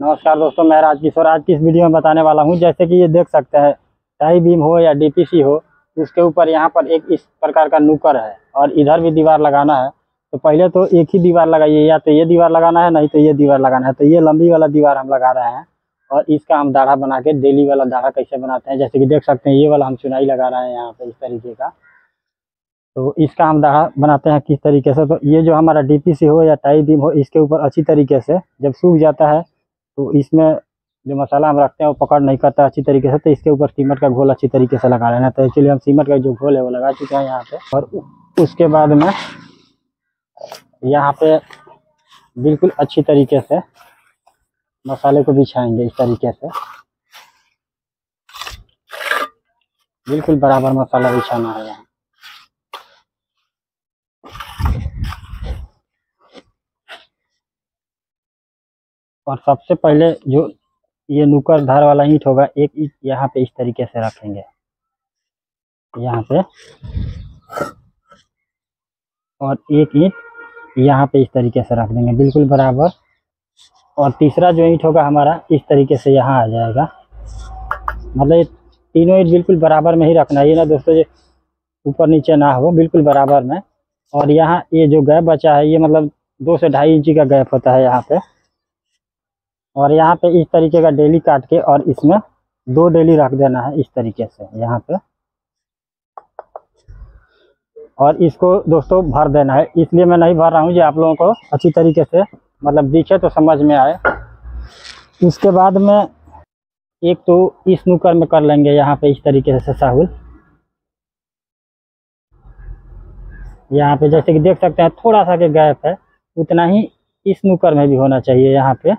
नमस्कार दोस्तों, मैं राजकिशोर आज की इस वीडियो में बताने वाला हूं। जैसे कि ये देख सकते हैं, टाई बीम हो या डीपीसी हो, उसके ऊपर यहाँ पर एक इस प्रकार का नुकर है और इधर भी दीवार लगाना है। तो पहले तो एक ही दीवार लगाइए, या तो ये दीवार लगाना है, नहीं तो ये दीवार लगाना है। तो ये लंबी वाला दीवार हम लगा रहे हैं और इसका हम दाढ़ा बना के डेली वाला दाढ़ा कैसे बनाते हैं, जैसे कि देख सकते हैं ये वाला हम चुनाई लगा रहे हैं यहाँ पे इस तरीके का। तो इसका हम दाढ़ा बनाते हैं किस तरीके से। तो ये जो हमारा डीपीसी हो या टाई बीम हो, इसके ऊपर अच्छी तरीके से जब सूख जाता है तो इसमें जो मसाला हम रखते हैं वो पकड़ नहीं करता अच्छी तरीके से। तो इसके ऊपर सीमेंट का घोल अच्छी तरीके से लगा लेना। तो एक्चुअली हम सीमेंट का जो घोल है वो लगा चुके हैं यहाँ पे। और उसके बाद में यहाँ पे बिल्कुल अच्छी तरीके से मसाले को बिछाएंगे इस तरीके से। बिल्कुल बराबर मसाला बिछाना है यहाँ। और सबसे पहले जो ये नुकर धार वाला ईंट होगा, एक ईंट यहाँ पे इस तरीके से रखेंगे यहाँ पे, और एक ईंट यहाँ पे इस तरीके से रख देंगे बिल्कुल बराबर। और तीसरा जो ईंट होगा हमारा इस तरीके से यहाँ आ जाएगा। मतलब ये तीनों ईंट बिल्कुल बराबर में ही रखना है, ये ना दोस्तों ये ऊपर नीचे ना हो, बिल्कुल बराबर में। और यहाँ ये जो गैप बचा है, ये मतलब 2 से 2.5 इंची का गैप होता है यहाँ पे। और यहाँ पे इस तरीके का डेली काट के और इसमें 2 डेली रख देना है इस तरीके से यहाँ पे। और इसको दोस्तों भर देना है, इसलिए मैं नहीं भर रहा हूँ, ये आप लोगों को अच्छी तरीके से मतलब दिखे तो समझ में आए। उसके बाद में एक तो इस नुकर में कर लेंगे यहाँ पे इस तरीके से साहुल। यहाँ पे जैसे कि देख सकते हैं थोड़ा सा के गैप है, उतना ही इस नुकर में भी होना चाहिए यहाँ पे।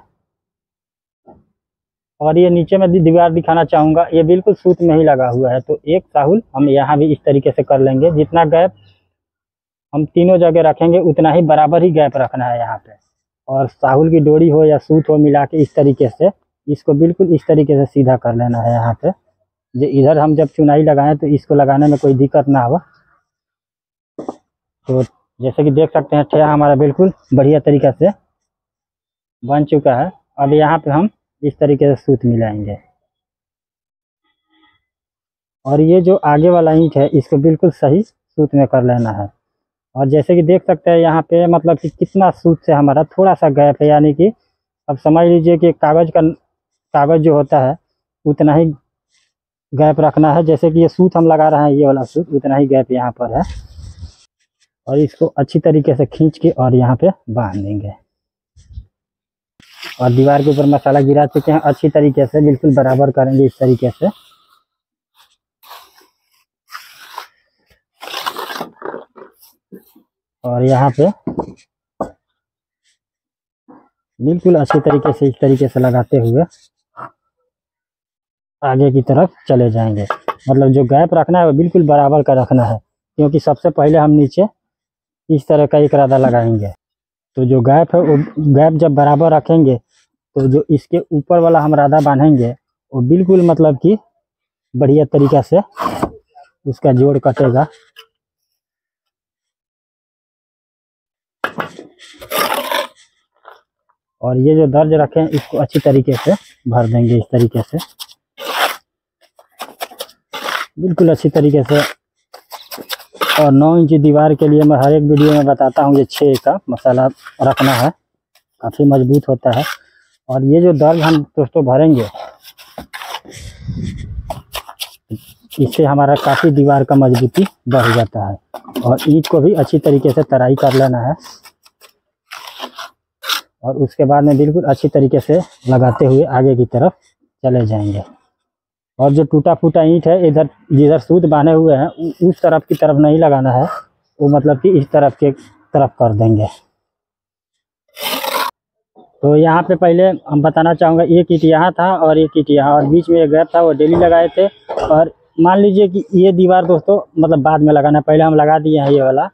और ये नीचे में दीवार दिखाना चाहूँगा, ये बिल्कुल सूत में ही लगा हुआ है। तो एक साहुल हम यहाँ भी इस तरीके से कर लेंगे। जितना गैप हम तीनों जगह रखेंगे उतना ही बराबर ही गैप रखना है यहाँ पे। और साहुल की डोरी हो या सूत हो, मिला के इस तरीके से इसको बिल्कुल इस तरीके से सीधा कर लेना है यहाँ पे। जो इधर हम जब चुनाई लगाएं तो इसको लगाने में कोई दिक्कत ना हो। तो जैसे कि देख सकते हैं ठेया हमारा बिल्कुल बढ़िया तरीके से बन चुका है। अब यहाँ पे हम इस तरीके से सूत मिलाएंगे। और ये जो आगे वाला ईंट है इसको बिल्कुल सही सूत में कर लेना है। और जैसे कि देख सकते हैं यहाँ पे मतलब कि कितना सूत से हमारा थोड़ा सा गैप है, यानी कि अब समझ लीजिए कि कागज़ जो होता है उतना ही गैप रखना है। जैसे कि ये सूत हम लगा रहे हैं, ये वाला सूत, उतना ही गैप यहाँ पर है। और इसको अच्छी तरीके से खींच के और यहाँ पे बांध देंगे। और दीवार के ऊपर मसाला गिरा चुके हैं अच्छी तरीके से, बिल्कुल बराबर करेंगे इस तरीके से। और यहाँ पे बिल्कुल अच्छी तरीके से इस तरीके से लगाते हुए आगे की तरफ चले जाएंगे। मतलब जो गैप रखना है वो बिल्कुल बराबर का रखना है, क्योंकि सबसे पहले हम नीचे इस तरह का एक राधा लगाएंगे। तो जो गैप है वो गैप जब बराबर रखेंगे तो जो इसके ऊपर वाला हम राधा बांधेंगे वो बिल्कुल मतलब कि बढ़िया तरीक़ा से उसका जोड़ कटेगा। और ये जो दर्ज रखे हैं इसको अच्छी तरीके से भर देंगे इस तरीके से, बिल्कुल अच्छी तरीके से। और 9 इंची दीवार के लिए मैं हर एक वीडियो में बताता हूँ, ये 6 का मसाला रखना है, काफ़ी मजबूत होता है। और ये जो दर्ज हम दोस्तों भरेंगे, इससे हमारा काफ़ी दीवार का मजबूती बढ़ जाता है। और ईंट को भी अच्छी तरीके से तराई कर लेना है। और उसके बाद में बिल्कुल अच्छी तरीके से लगाते हुए आगे की तरफ चले जाएंगे। और जो टूटा फूटा ईंट है इधर जिधर सूत बांधे हुए हैं उस तरफ की तरफ नहीं लगाना है, वो मतलब कि इस तरफ के तरफ कर देंगे। तो यहाँ पे पहले हम बताना चाहूँगा, एक ईंट यहाँ था और एक ईंट यहाँ, और बीच में एक गैप था वो डेली लगाए थे। और मान लीजिए कि ये दीवार दोस्तों मतलब बाद में लगाना, पहले हम लगा दिए हैं ये वाला।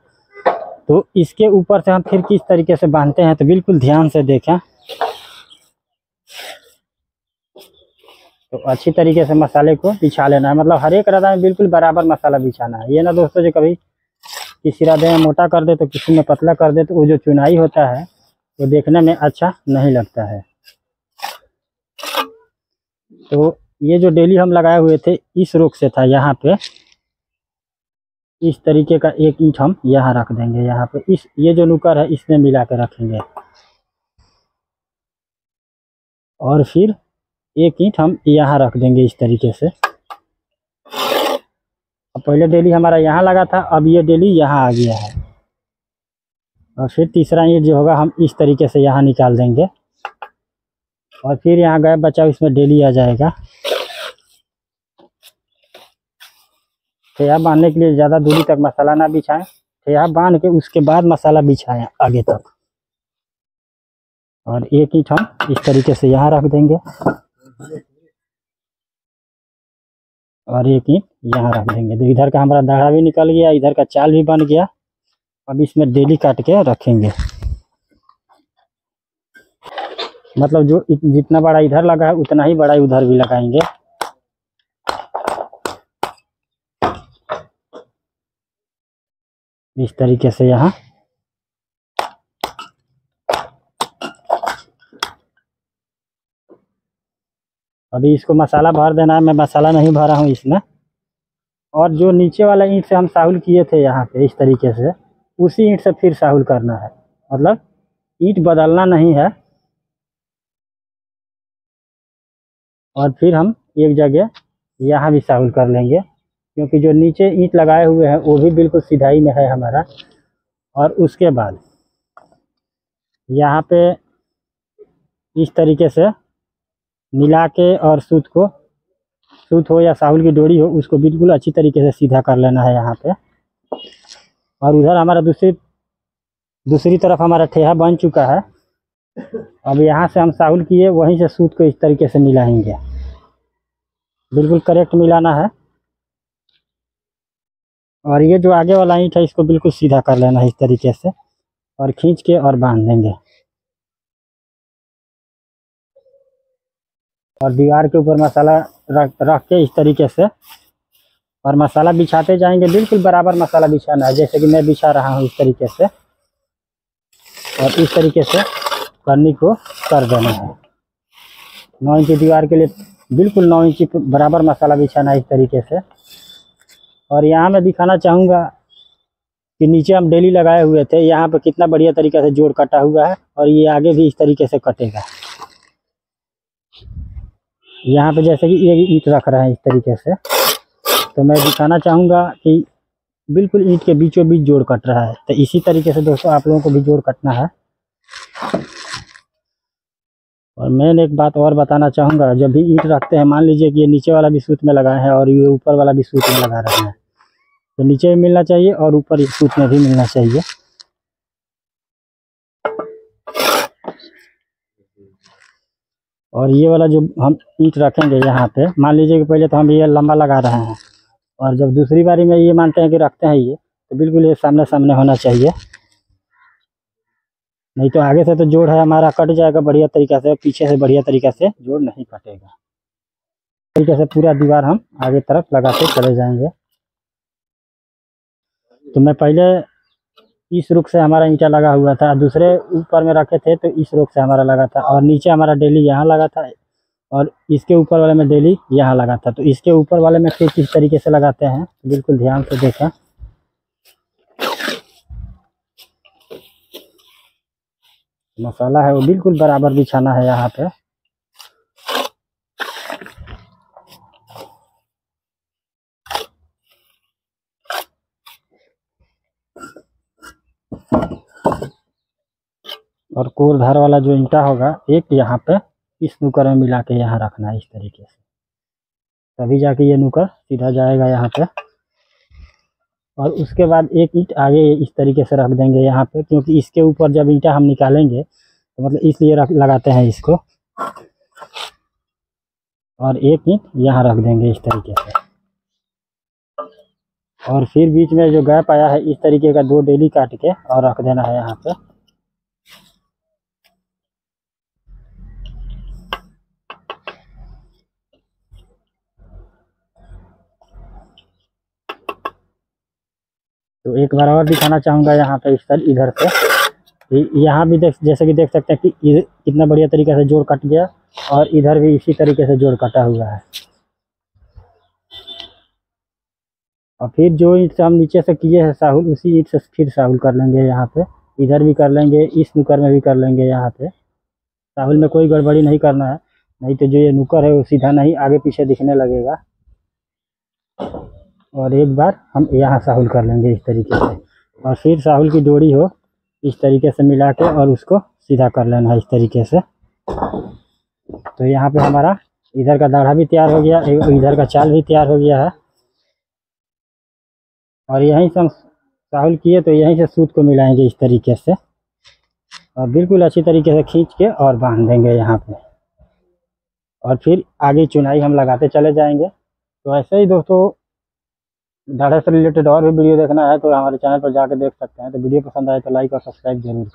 तो इसके ऊपर से हम फिर किस तरीके से बांधते हैं तो बिल्कुल ध्यान से देखें। तो अच्छी तरीके से मसाले को बिछा लेना है, मतलब हर एक राधा में बिल्कुल बराबर मसाला बिछाना है। ये ना दोस्तों जो कभी किसी राधे में मोटा कर दे तो किसी में पतला कर दे, तो वो जो चुनाई होता है वो देखने में अच्छा नहीं लगता है। तो ये जो डेली हम लगाए हुए थे इस रुख से था, यहाँ पे इस तरीके का एक ईंट हम यहाँ रख देंगे, यहाँ पे इस ये जो नुकर है इसमें मिला के रखेंगे। और फिर एक ईंट हम यहाँ रख देंगे इस तरीके से। अब पहले डेली हमारा यहाँ लगा था, अब ये डेली यहाँ आ गया है। और फिर तीसरा ईंट जो होगा हम इस तरीके से यहाँ निकाल देंगे, और फिर यहाँ गैप बचा इसमें डेली आ जाएगा। ठेहा बांधने के लिए ज़्यादा दूरी तक मसाला ना बिछाएं, ठेहा बांध के उसके बाद मसाला बिछाएं आगे तक। और एक ईंट हम इस तरीके से यहाँ रख देंगे, और एक ईंट यहाँ रख देंगे। तो इधर का हमारा दाढ़ा भी निकल गया, इधर का चाल भी बन गया। अब इसमें डेली काट के रखेंगे, मतलब जो जितना बड़ा इधर लगा है उतना ही बड़ा उधर भी लगाएंगे। इस तरीके से यहाँ अभी इसको मसाला भर देना है। मैं मसाला नहीं भरा हूँ इसमें। और जो नीचे वाला ईंट से हम साहुल किए थे यहाँ पे इस तरीके से, उसी ईंट से फिर साहुल करना है, मतलब ईंट बदलना नहीं है। और फिर हम एक जगह यहाँ भी साहुल कर लेंगे, क्योंकि जो नीचे ईंट लगाए हुए हैं वो भी बिल्कुल सीधाई में है हमारा। और उसके बाद यहाँ पे इस तरीके से मिला के, और सूत हो या साहुल की डोरी हो, उसको बिल्कुल अच्छी तरीके से सीधा कर लेना है यहाँ पे। और उधर हमारा दूसरी तरफ हमारा ठेहा बन चुका है। अब यहाँ से हम साहुल किए, वहीं से सूत को इस तरीके से मिलाएंगे, बिल्कुल करेक्ट मिलाना है। और ये जो आगे वाला ईंट है इसको बिल्कुल सीधा कर लेना है इस तरीके से, और खींच के और बांध देंगे। और दीवार के ऊपर मसाला रख के इस तरीके से, और मसाला बिछाते जाएंगे। बिल्कुल बराबर मसाला बिछाना है, जैसे कि मैं बिछा रहा हूँ इस तरीके से। और इस तरीके से करनी को कर देना है। 9 इंची दीवार के लिए बिल्कुल 9 इंची बराबर मसाला बिछाना है इस तरीके से। और यहाँ मैं दिखाना चाहूँगा कि नीचे हम डेली लगाए हुए थे, यहाँ पे कितना बढ़िया तरीके से जोड़ कटा हुआ है, और ये आगे भी इस तरीके से कटेगा। यहाँ पे जैसे कि ये ईंट रख रहे हैं इस तरीके से, तो मैं दिखाना चाहूँगा कि बिल्कुल ईंट के बीचों बीच जोड़ कट रहा है। तो इसी तरीके से दोस्तों आप लोगों को भी जोड़ कटना है। और मैं एक बात और बताना चाहूँगा, जब भी ईंट रखते हैं, मान लीजिए कि ये नीचे वाला भी सूत में लगाए हैं और ये ऊपर वाला भी सूत में लगा रहे हैं, तो नीचे भी मिलना चाहिए और ऊपर इस सूत में भी मिलना चाहिए। और ये वाला जो हम ईंट रखेंगे यहाँ पे, मान लीजिए कि पहले तो हम ये लंबा लगा रहे हैं, और जब दूसरी बारी में ये मानते हैं कि रखते हैं ये, तो बिल्कुल ये सामने सामने होना चाहिए। नहीं तो आगे से तो जोड़ है हमारा कट जाएगा बढ़िया तरीक़ा से, पीछे से बढ़िया तरीक़ा से जोड़ नहीं कटेगा। तरीके से पूरा दीवार हम आगे तरफ लगाते चले जाएंगे। तो मैं पहले इस रुख से हमारा ईंटा लगा हुआ था, दूसरे ऊपर में रखे थे तो इस रुख से हमारा लगा था, और नीचे हमारा डेली यहाँ लगा था, और इसके ऊपर वाले में डेली यहाँ लगा था। तो इसके ऊपर वाले में फिर किस तरीके से लगाते हैं, बिल्कुल ध्यान से देखें। मसाला है वो बिल्कुल बराबर बिछाना है यहाँ पे। और कोर धार वाला जो ईंटा होगा एक यहाँ पे इस नुकर में मिला के यहाँ रखना है इस तरीके से, तभी जाके ये नुकर सीधा जाएगा यहाँ पे। और उसके बाद एक ईंट आगे इस तरीके से रख देंगे यहाँ पे, क्योंकि इसके ऊपर जब ईंटा हम निकालेंगे तो मतलब इसलिए लगाते हैं इसको। और एक ईंट यहाँ रख देंगे इस तरीके से, और फिर बीच में जो गैप आया है इस तरीके का 2 डेली काट के और रख देना है यहाँ पे। तो एक बार और दिखाना चाहूँगा यहाँ पे इधर से यहाँ भी जैसे कि देख सकते हैं कि कितना बढ़िया तरीके से जोड़ कट गया, और इधर भी इसी तरीके से जोड़ कटा हुआ है। और फिर जो ईंट हम नीचे से किए हैं साहुल, उसी ईंट से फिर साहुल कर लेंगे यहाँ पे। इधर भी कर लेंगे, इस नुकर में भी कर लेंगे। यहाँ पे साहुल में कोई गड़बड़ी नहीं करना है, नहीं तो जो ये नुकर है वो सीधा नहीं आगे पीछे दिखने लगेगा। और एक बार हम यहाँ साहुल कर लेंगे इस तरीके से, और फिर साहुल की जोड़ी हो इस तरीके से मिला के और उसको सीधा कर लेना है इस तरीके से। तो यहाँ पे हमारा इधर का दाढ़ा भी तैयार हो गया, इधर का चाल भी तैयार हो गया है। और यहीं से हम साहुल किए तो यहीं से सूत को मिलाएंगे इस तरीके से, और बिल्कुल अच्छी तरीके से खींच के और बांध देंगे यहाँ पे। और फिर आगे चुनाई हम लगाते चले जाएंगे। तो ऐसे ही दोस्तों दाढ़ा से रिलेटेड और भी वीडियो देखना है तो हमारे चैनल पर जाकर देख सकते हैं। तो वीडियो पसंद आए तो लाइक और सब्सक्राइब जरूर।